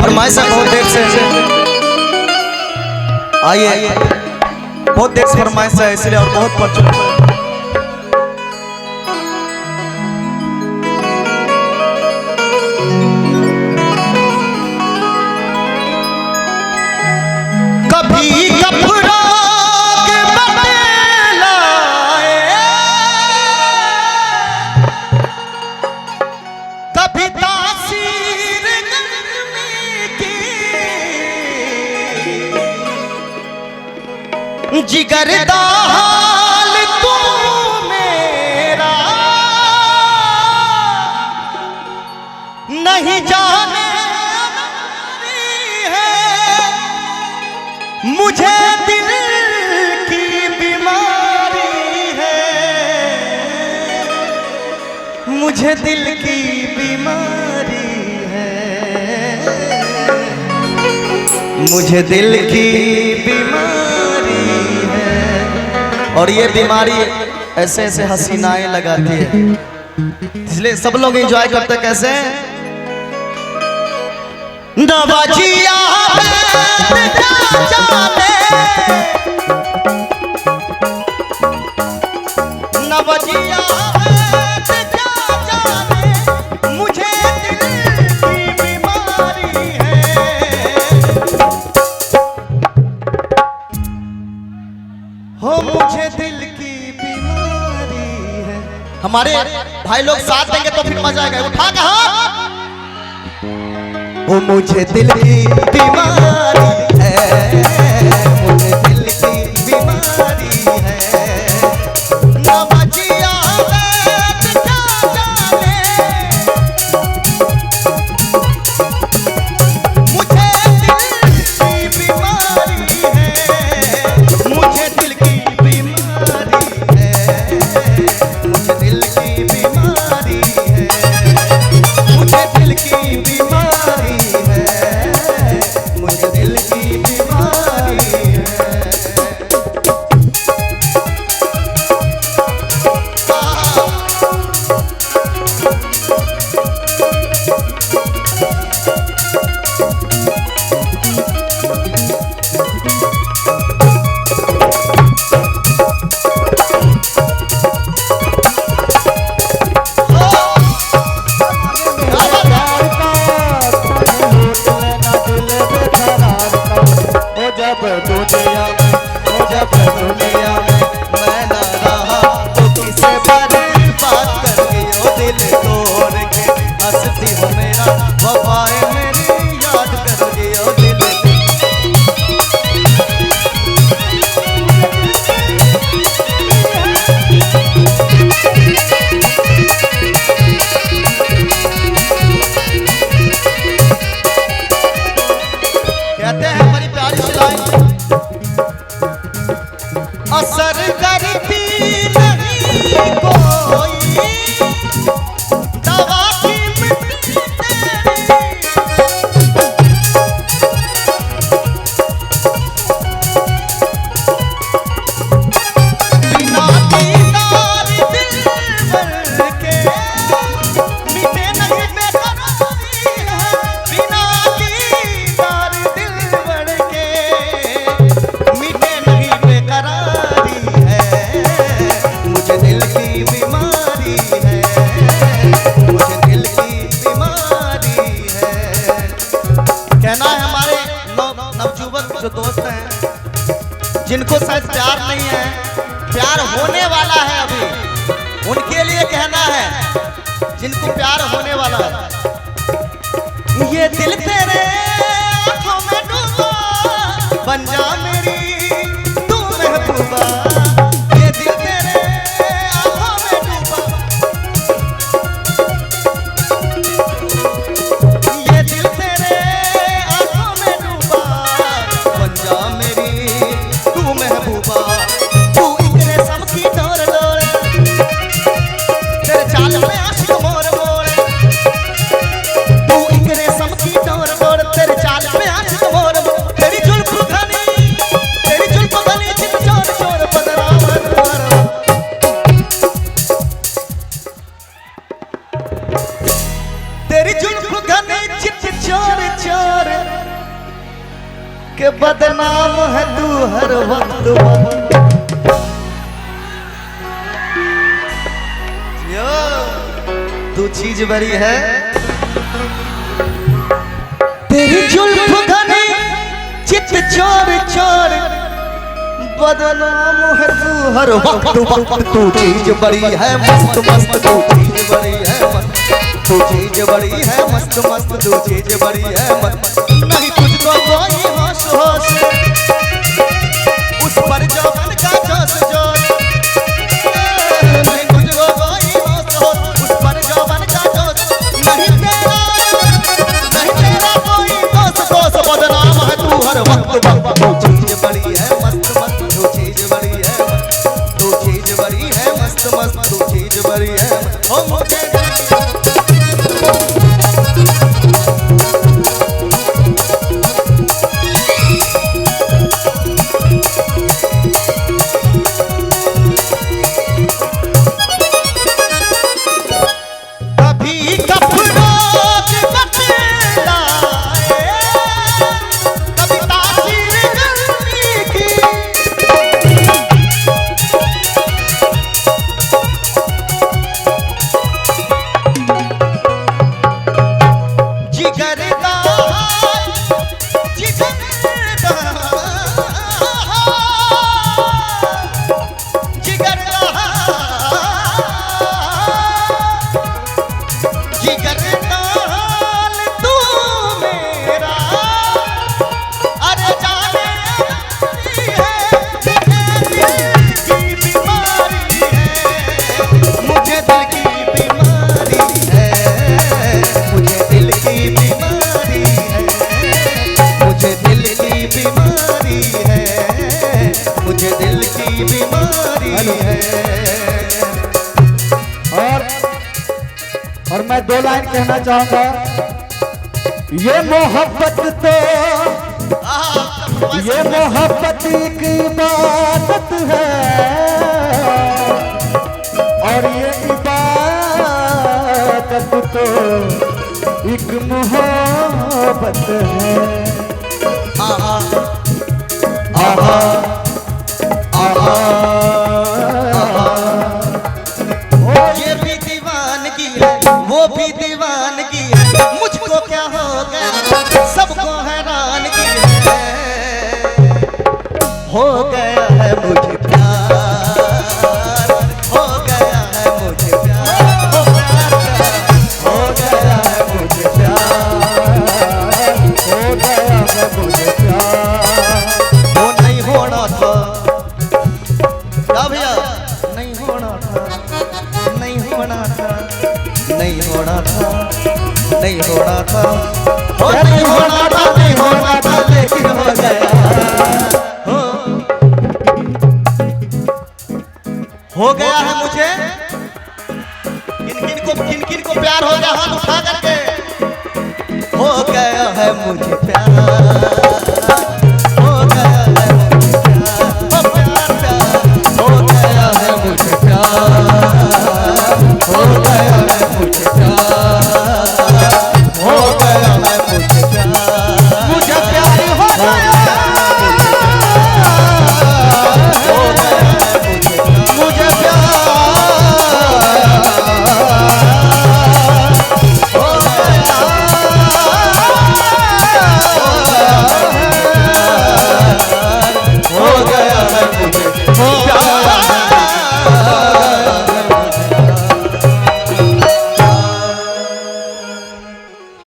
फरमाइश है बहुत देर से। आइए, बहुत देर से फरमाइश है इसलिए और बहुत पढ़ चुके हैं। कभी कपड़ा के बदलाए, कभी तासीर गर्मी की, जिगर दा हाल तू मेरा नहीं जाने मुझे दिल की बीमारी है, मुझे दिल की बीमारी है, मुझे दिल की बीमारी है। और ये बीमारी ऐसे ऐसे हसीनाएं लगाती है, इसलिए सब लोग एंजॉय करते कैसे। नवाजिया नवजिया मुझे दिल की बीमारी है, हो मुझे दिल की बीमारी है। हमारे भाई लोग साथ देंगे तो फिर मजा आएगा। उठा के हाथ। वो मुझे दिल की बीमारी है, मुझे दिल की बीमारी है। नवजिया मुझे दिल की बीमारी है, मुझे दिल की बीमारी है, मुझे दिल की बीमारी है, मुझे दिल की बीमारी है, मुझे दिल की बीमारी है। असर करती नहीं कोई दवा की मिट्टी बिना दीदार दिलबर के मिटे नहीं बेकरारी है, बिना दीदार दिलबर के मिटे नहीं बेकरारी है, मुझे दिल की बीमारी है, मुझे दिल की बीमारी है। कहना है हमारे नवजुवक जो दोस्त हैं जिनको शायद प्यार नहीं है, प्यार होने वाला है अभी, उनके लिए कहना है जिनको प्यार होने वाला है। ये दिल तेरे आँखों में डूबा, बन जा मेरी तू महबूबा। ये दिल तेरे आँखों में डूबा, ये दिल तेरे आँखों में डूबा, बन जा मेरी तू महबूबा। तू एक रेशम की डोर डोर, तेरे चाल में आशिक मोर मोर, तू एक रेशम की डोर डोर, तेरे के बदनाम है तू हर वक्त। तू चीज बड़ी है, तेरी जुल्फ घनी चित चोर चोर बदनाम है तू हर वक्त वक्त। तू चीज बड़ी है मस्त मस्त, तू चीज बड़ी है मस्त, तू चीज बड़ी है मस्त मस्त, तू चीज बड़ी है मस्त। नहीं तुझको कोई होश होश, उस पर जवान का जोश जोश। नहीं तुझको कोई होश होश, उस पर जवान का जोश। नहीं तेरा कोई दोस्त दोस्त, बदनाम है तू हर वक्त वक्त। तू चीज बड़ी है मस्त मस्त, तू चीज बड़ी है मस्त, तू चीज बड़ी है मस्त मस्त, तू चीज बड़ी है ओ मुझे और मैं दो लाइन कहना चाहूंगा। ये मोहब्बत तो ये मोहब्बत की इबादत है, और ये इबादत तो एक मोहब्बत है। आहा आहा आहा, ये भी दीवानगी है वो भी दीवानगी है, मुझको क्या हो गया सबको हैरानगी है। हो गया है मुझे प्यार, हो गया है मुझे प्यार, हो गया है मुझे प्यार, हो गया है मुझे प्यार। वो नहीं होना था क्या भैया, नहीं होना था, नहीं होना था, नहीं होना था, नहीं होना था, नहीं होना था, नहीं होना था, लेकिन हो गया। हो गया है मुझे, किन किन को प्यार हो गया हाथ उठा करके। हो गया है मुझे प्यार,